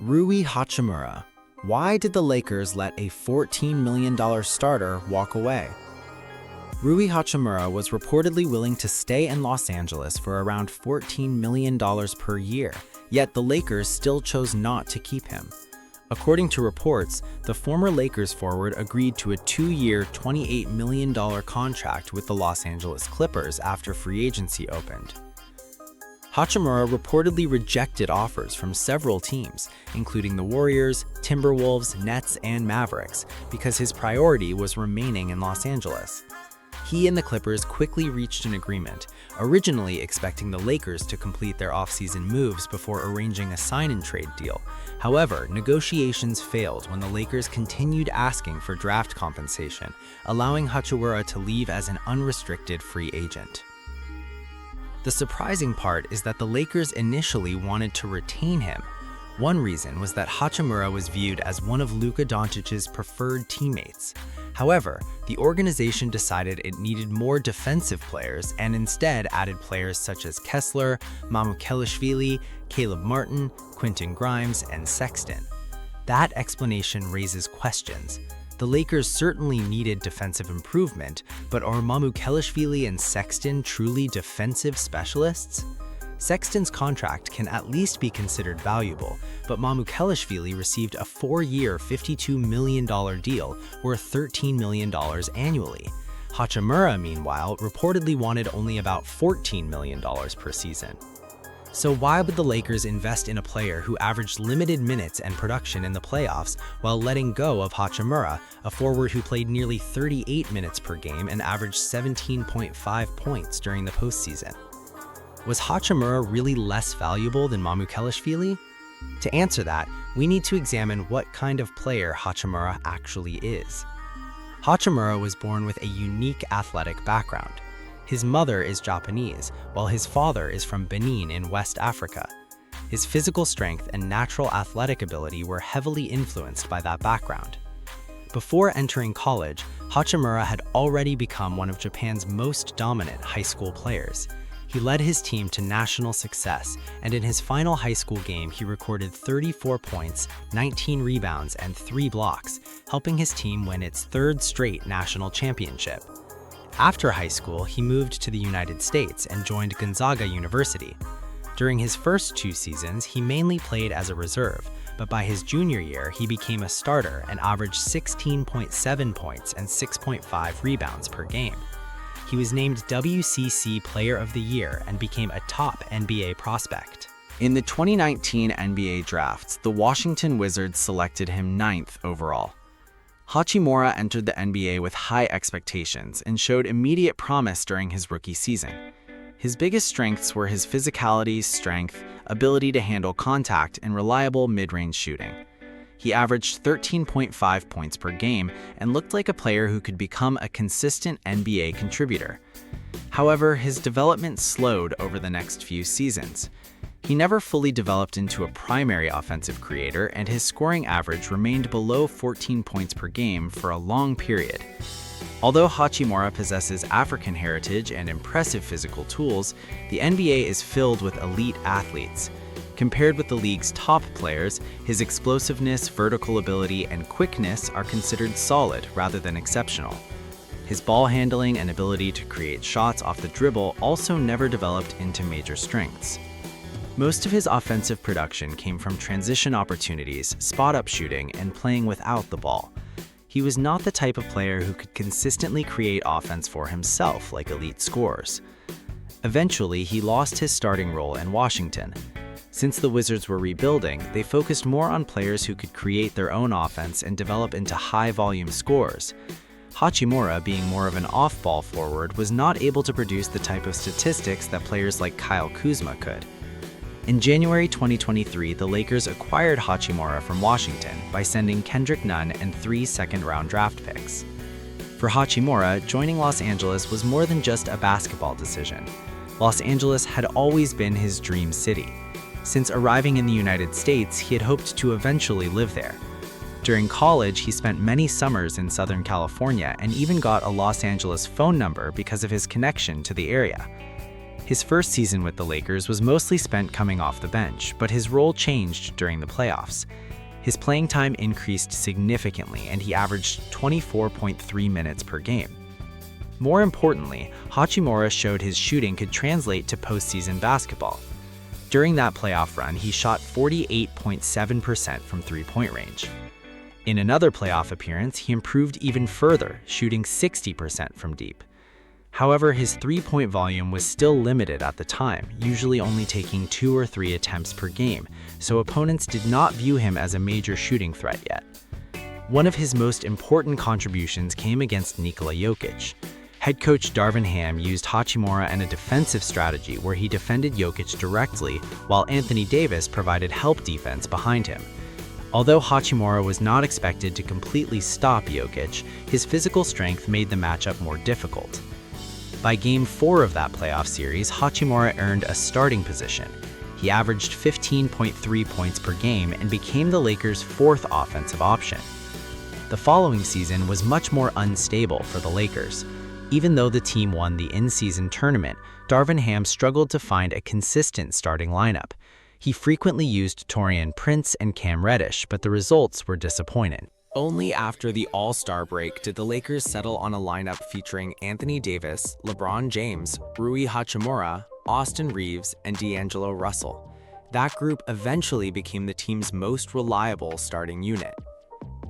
Rui Hachimura. Why did the Lakers let a $14 million starter walk away? Rui Hachimura was reportedly willing to stay in Los Angeles for around $14 million per year, yet the Lakers still chose not to keep him. According to reports, the former Lakers forward agreed to a 2-year, $28 million contract with the Los Angeles Clippers after free agency opened. Hachimura reportedly rejected offers from several teams, including the Warriors, Timberwolves, Nets, and Mavericks, because his priority was remaining in Los Angeles. He and the Clippers quickly reached an agreement, originally expecting the Lakers to complete their offseason moves before arranging a sign-and-trade deal. However, negotiations failed when the Lakers continued asking for draft compensation, allowing Hachimura to leave as an unrestricted free agent. The surprising part is that the Lakers initially wanted to retain him. One reason was that Hachimura was viewed as one of Luka Doncic's preferred teammates. However, the organization decided it needed more defensive players and instead added players such as Kessler, Mamukelashvili, Caleb Martin, Quentin Grimes, and Sexton. That explanation raises questions. The Lakers certainly needed defensive improvement, but are Mamukelashvili and Sexton truly defensive specialists? Sexton's contract can at least be considered valuable, but Mamukelashvili received a 4-year, $52 million deal worth $13 million annually. Hachimura, meanwhile, reportedly wanted only about $14 million per season. So why would the Lakers invest in a player who averaged limited minutes and production in the playoffs while letting go of Hachimura, a forward who played nearly 38 minutes per game and averaged 17.5 points during the postseason? Was Hachimura really less valuable than Mamukelashvili? To answer that, we need to examine what kind of player Hachimura actually is. Hachimura was born with a unique athletic background. His mother is Japanese, while his father is from Benin in West Africa. His physical strength and natural athletic ability were heavily influenced by that background. Before entering college, Hachimura had already become one of Japan's most dominant high school players. He led his team to national success, and in his final high school game, he recorded 34 points, 19 rebounds, and 3 blocks, helping his team win its 3rd straight national championship. After high school, he moved to the United States and joined Gonzaga University. During his first 2 seasons, he mainly played as a reserve, but by his junior year, he became a starter and averaged 16.7 points and 6.5 rebounds per game. He was named WCC Player of the Year and became a top NBA prospect. In the 2019 NBA drafts, the Washington Wizards selected him 9th overall. Hachimura entered the NBA with high expectations and showed immediate promise during his rookie season. His biggest strengths were his physicality, strength, ability to handle contact, and reliable mid-range shooting. He averaged 13.5 points per game and looked like a player who could become a consistent NBA contributor. However, his development slowed over the next few seasons. He never fully developed into a primary offensive creator, and his scoring average remained below 14 points per game for a long period. Although Hachimura possesses African heritage and impressive physical tools, the NBA is filled with elite athletes. Compared with the league's top players, his explosiveness, vertical ability, and quickness are considered solid rather than exceptional. His ball handling and ability to create shots off the dribble also never developed into major strengths. Most of his offensive production came from transition opportunities, spot-up shooting, and playing without the ball. He was not the type of player who could consistently create offense for himself like elite scorers. Eventually, he lost his starting role in Washington. Since the Wizards were rebuilding, they focused more on players who could create their own offense and develop into high-volume scorers. Hachimura, being more of an off-ball forward, was not able to produce the type of statistics that players like Kyle Kuzma could. In January 2023, the Lakers acquired Hachimura from Washington by sending Kendrick Nunn and 3 second-round draft picks. For Hachimura, joining Los Angeles was more than just a basketball decision. Los Angeles had always been his dream city. Since arriving in the United States, he had hoped to eventually live there. During college, he spent many summers in Southern California and even got a Los Angeles phone number because of his connection to the area. His first season with the Lakers was mostly spent coming off the bench, but his role changed during the playoffs. His playing time increased significantly, and he averaged 24.3 minutes per game. More importantly, Hachimura showed his shooting could translate to postseason basketball. During that playoff run, he shot 48.7% from three-point range. In another playoff appearance, he improved even further, shooting 60% from deep. However, his three-point volume was still limited at the time, usually only taking 2 or 3 attempts per game, so opponents did not view him as a major shooting threat yet. One of his most important contributions came against Nikola Jokic. Head coach Darvin Ham used Hachimura in a defensive strategy where he defended Jokic directly, while Anthony Davis provided help defense behind him. Although Hachimura was not expected to completely stop Jokic, his physical strength made the matchup more difficult. By Game 4 of that playoff series, Hachimura earned a starting position. He averaged 15.3 points per game and became the Lakers' 4th offensive option. The following season was much more unstable for the Lakers. Even though the team won the in-season tournament, Darvin Ham struggled to find a consistent starting lineup. He frequently used Taurean Prince and Cam Reddish, but the results were disappointing. Only after the All-Star break did the Lakers settle on a lineup featuring Anthony Davis, LeBron James, Rui Hachimura, Austin Reeves, and D'Angelo Russell. That group eventually became the team's most reliable starting unit.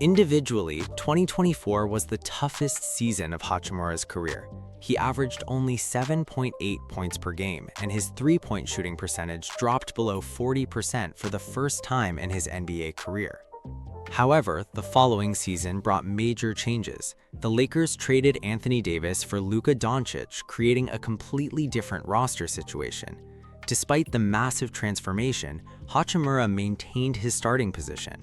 Individually, 2024 was the toughest season of Hachimura's career. He averaged only 7.8 points per game, and his three-point shooting percentage dropped below 40% for the first time in his NBA career. However, the following season brought major changes. The Lakers traded Anthony Davis for Luka Doncic, creating a completely different roster situation. Despite the massive transformation, Hachimura maintained his starting position.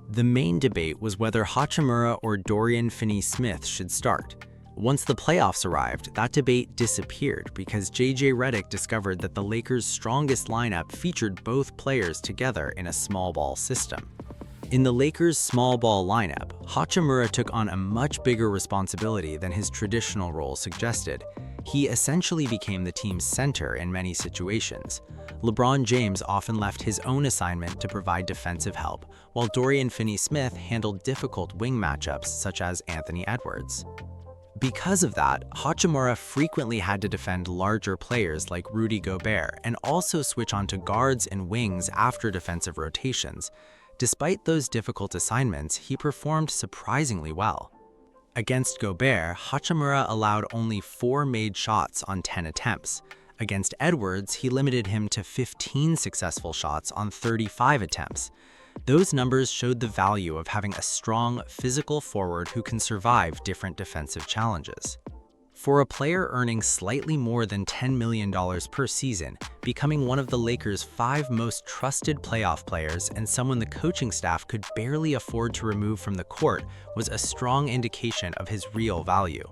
The main debate was whether Hachimura or Dorian Finney-Smith should start. Once the playoffs arrived, that debate disappeared because J.J. Redick discovered that the Lakers' strongest lineup featured both players together in a small ball system. In the Lakers' small ball lineup, Hachimura took on a much bigger responsibility than his traditional role suggested. He essentially became the team's center in many situations. LeBron James often left his own assignment to provide defensive help, while Dorian Finney-Smith handled difficult wing matchups such as Anthony Edwards. Because of that, Hachimura frequently had to defend larger players like Rudy Gobert and also switch onto guards and wings after defensive rotations. Despite those difficult assignments, he performed surprisingly well. Against Gobert, Hachimura allowed only 4 made shots on 10 attempts. Against Edwards, he limited him to 15 successful shots on 35 attempts. Those numbers showed the value of having a strong, physical forward who can survive different defensive challenges. For a player earning slightly more than $10 million per season, becoming one of the Lakers' 5 most trusted playoff players and someone the coaching staff could barely afford to remove from the court was a strong indication of his real value.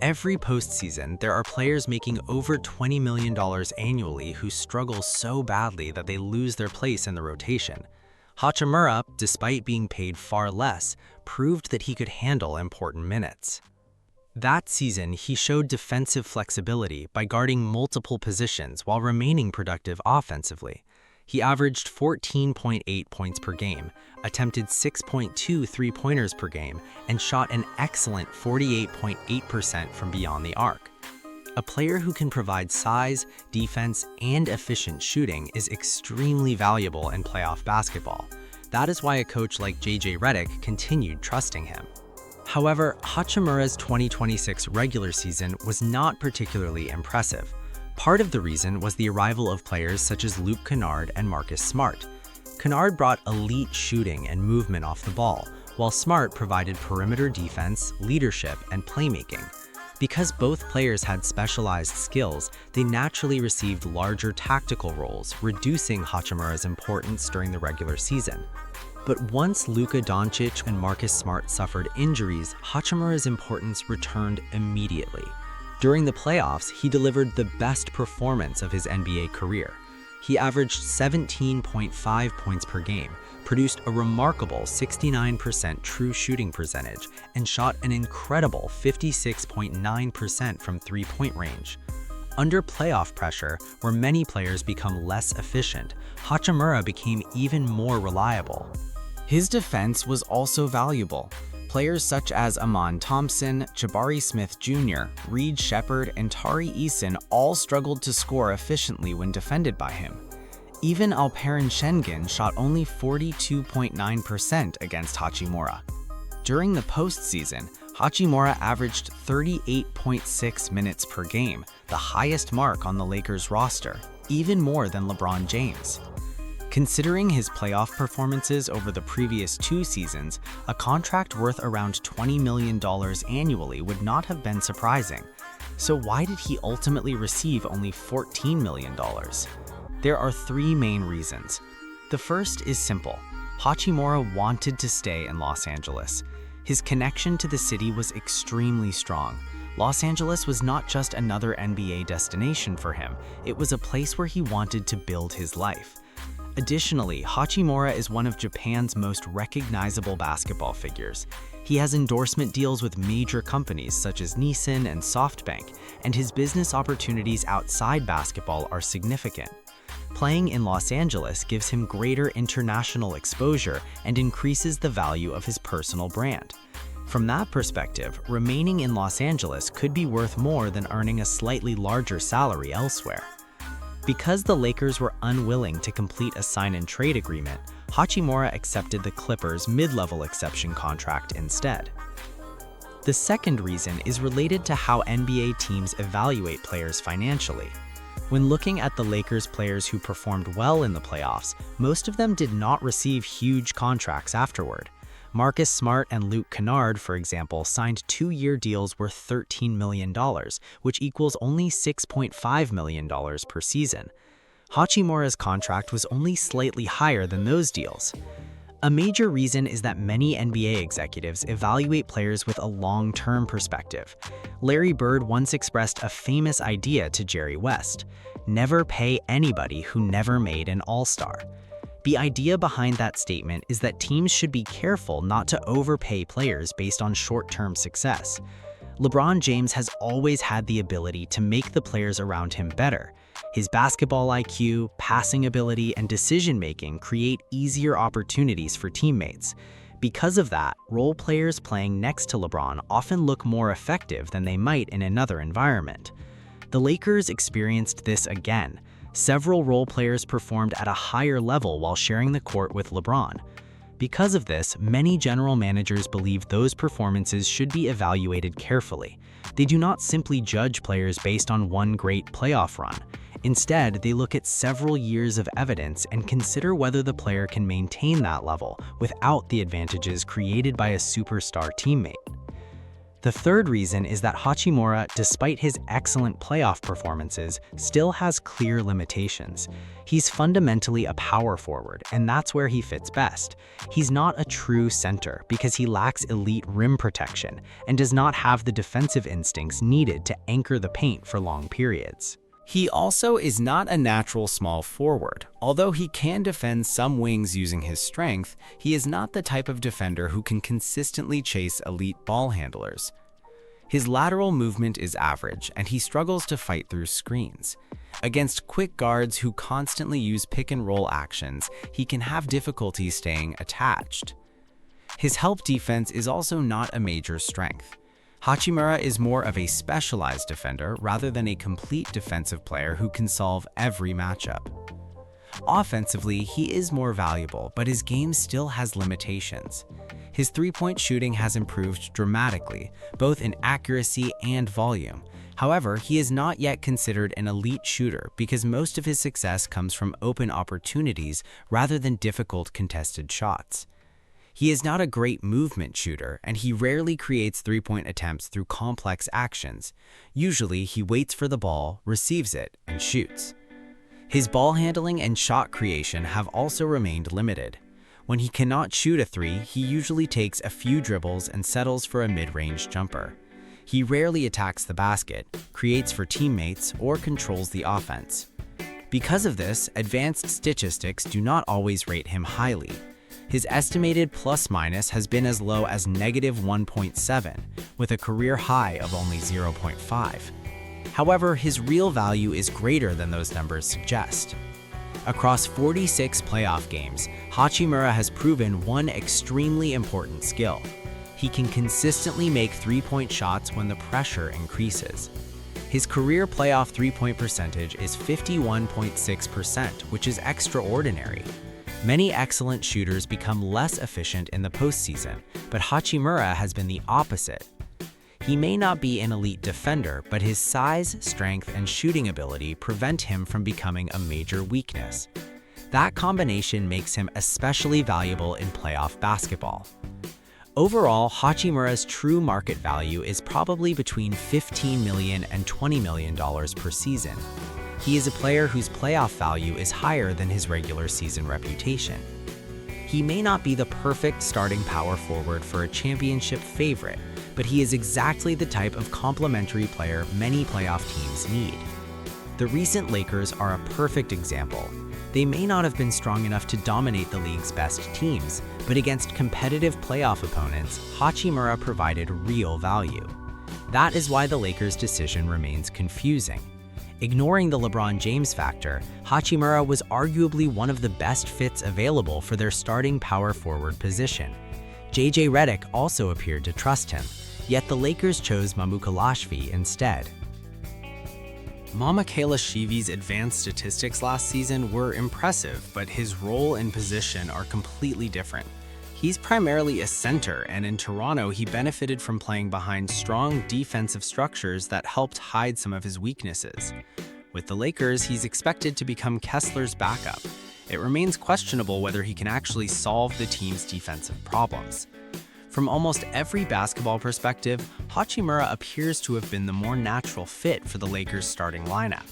Every postseason, there are players making over $20 million annually who struggle so badly that they lose their place in the rotation. Hachimura, despite being paid far less, proved that he could handle important minutes. That season, he showed defensive flexibility by guarding multiple positions while remaining productive offensively. He averaged 14.8 points per game, attempted 6.2 three-pointers per game, and shot an excellent 48.8% from beyond the arc. A player who can provide size, defense, and efficient shooting is extremely valuable in playoff basketball. That is why a coach like J.J. Redick continued trusting him. However, Hachimura's 2026 regular season was not particularly impressive. Part of the reason was the arrival of players such as Luke Kennard and Marcus Smart. Kennard brought elite shooting and movement off the ball, while Smart provided perimeter defense, leadership, and playmaking. Because both players had specialized skills, they naturally received larger tactical roles, reducing Hachimura's importance during the regular season. But once Luka Doncic and Marcus Smart suffered injuries, Hachimura's importance returned immediately. During the playoffs, he delivered the best performance of his NBA career. He averaged 17.5 points per game, produced a remarkable 69% true shooting percentage, and shot an incredible 56.9% from three-point range. Under playoff pressure, where many players become less efficient, Hachimura became even more reliable. His defense was also valuable. Players such as Amon Thompson, Jabari Smith Jr., Reed Shepherd, and Tari Eason all struggled to score efficiently when defended by him. Even Alperen Şengün shot only 42.9% against Hachimura. During the postseason, Hachimura averaged 38.6 minutes per game, the highest mark on the Lakers roster, even more than LeBron James. Considering his playoff performances over the previous 2 seasons, a contract worth around $20 million annually would not have been surprising. So why did he ultimately receive only $14 million? There are 3 main reasons. The first is simple. Hachimura wanted to stay in Los Angeles. His connection to the city was extremely strong. Los Angeles was not just another NBA destination for him, it was a place where he wanted to build his life. Additionally, Hachimura is one of Japan's most recognizable basketball figures. He has endorsement deals with major companies such as Nissan and SoftBank, and his business opportunities outside basketball are significant. Playing in Los Angeles gives him greater international exposure and increases the value of his personal brand. From that perspective, remaining in Los Angeles could be worth more than earning a slightly larger salary elsewhere. Because the Lakers were unwilling to complete a sign-and-trade agreement, Hachimura accepted the Clippers' mid-level exception contract instead. The second reason is related to how NBA teams evaluate players financially. When looking at the Lakers players who performed well in the playoffs, most of them did not receive huge contracts afterward. Marcus Smart and Luke Kennard, for example, signed 2-year deals worth $13 million, which equals only $6.5 million per season. Hachimura's contract was only slightly higher than those deals. A major reason is that many NBA executives evaluate players with a long-term perspective. Larry Bird once expressed a famous idea to Jerry West: never pay anybody who never made an All-Star. The idea behind that statement is that teams should be careful not to overpay players based on short-term success. LeBron James has always had the ability to make the players around him better. His basketball IQ, passing ability, and decision-making create easier opportunities for teammates. Because of that, role players playing next to LeBron often look more effective than they might in another environment. The Lakers experienced this again. Several role players performed at a higher level while sharing the court with LeBron. Because of this, many general managers believe those performances should be evaluated carefully. They do not simply judge players based on one great playoff run. Instead, they look at several years of evidence and consider whether the player can maintain that level without the advantages created by a superstar teammate. The third reason is that Hachimura, despite his excellent playoff performances, still has clear limitations. He's fundamentally a power forward, and that's where he fits best. He's not a true center because he lacks elite rim protection and does not have the defensive instincts needed to anchor the paint for long periods. He also is not a natural small forward. Although he can defend some wings using his strength, he is not the type of defender who can consistently chase elite ball handlers. His lateral movement is average, and he struggles to fight through screens. Against quick guards who constantly use pick-and-roll actions, he can have difficulty staying attached. His help defense is also not a major strength. Hachimura is more of a specialized defender rather than a complete defensive player who can solve every matchup. Offensively, he is more valuable, but his game still has limitations. His three-point shooting has improved dramatically, both in accuracy and volume. However, he is not yet considered an elite shooter because most of his success comes from open opportunities rather than difficult contested shots. He is not a great movement shooter, and he rarely creates three-point attempts through complex actions. Usually, he waits for the ball, receives it, and shoots. His ball handling and shot creation have also remained limited. When he cannot shoot a three, he usually takes a few dribbles and settles for a mid-range jumper. He rarely attacks the basket, creates for teammates, or controls the offense. Because of this, advanced statistics do not always rate him highly. His estimated plus-minus has been as low as -1.7, with a career high of only 0.5. However, his real value is greater than those numbers suggest. Across 46 playoff games, Hachimura has proven one extremely important skill. He can consistently make three-point shots when the pressure increases. His career playoff three-point percentage is 51.6%, which is extraordinary. Many excellent shooters become less efficient in the postseason, but Hachimura has been the opposite. He may not be an elite defender, but his size, strength, and shooting ability prevent him from becoming a major weakness. That combination makes him especially valuable in playoff basketball. Overall, Hachimura's true market value is probably between $15 million and $20 million per season. He is a player whose playoff value is higher than his regular season reputation. He may not be the perfect starting power forward for a championship favorite, but he is exactly the type of complementary player many playoff teams need. The recent Lakers are a perfect example. They may not have been strong enough to dominate the league's best teams, but against competitive playoff opponents, Hachimura provided real value. That is why the Lakers' decision remains confusing. Ignoring the LeBron James factor, Hachimura was arguably one of the best fits available for their starting power forward position. JJ Redick also appeared to trust him, yet the Lakers chose Mamukelashvili instead. Mamukelashvili's advanced statistics last season were impressive, but his role and position are completely different. He's primarily a center, and in Toronto, he benefited from playing behind strong defensive structures that helped hide some of his weaknesses. With the Lakers, he's expected to become Kessler's backup. It remains questionable whether he can actually solve the team's defensive problems. From almost every basketball perspective, Hachimura appears to have been the more natural fit for the Lakers' starting lineup.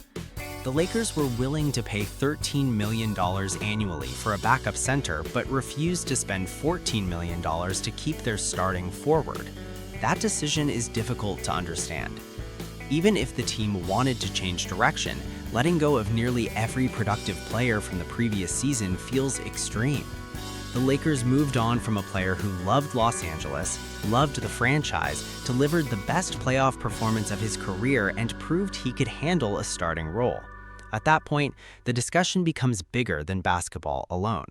The Lakers were willing to pay $13 million annually for a backup center, but refused to spend $14 million to keep their starting forward. That decision is difficult to understand. Even if the team wanted to change direction, letting go of nearly every productive player from the previous season feels extreme. The Lakers moved on from a player who loved Los Angeles, loved the franchise, delivered the best playoff performance of his career, and proved he could handle a starting role. At that point, the discussion becomes bigger than basketball alone.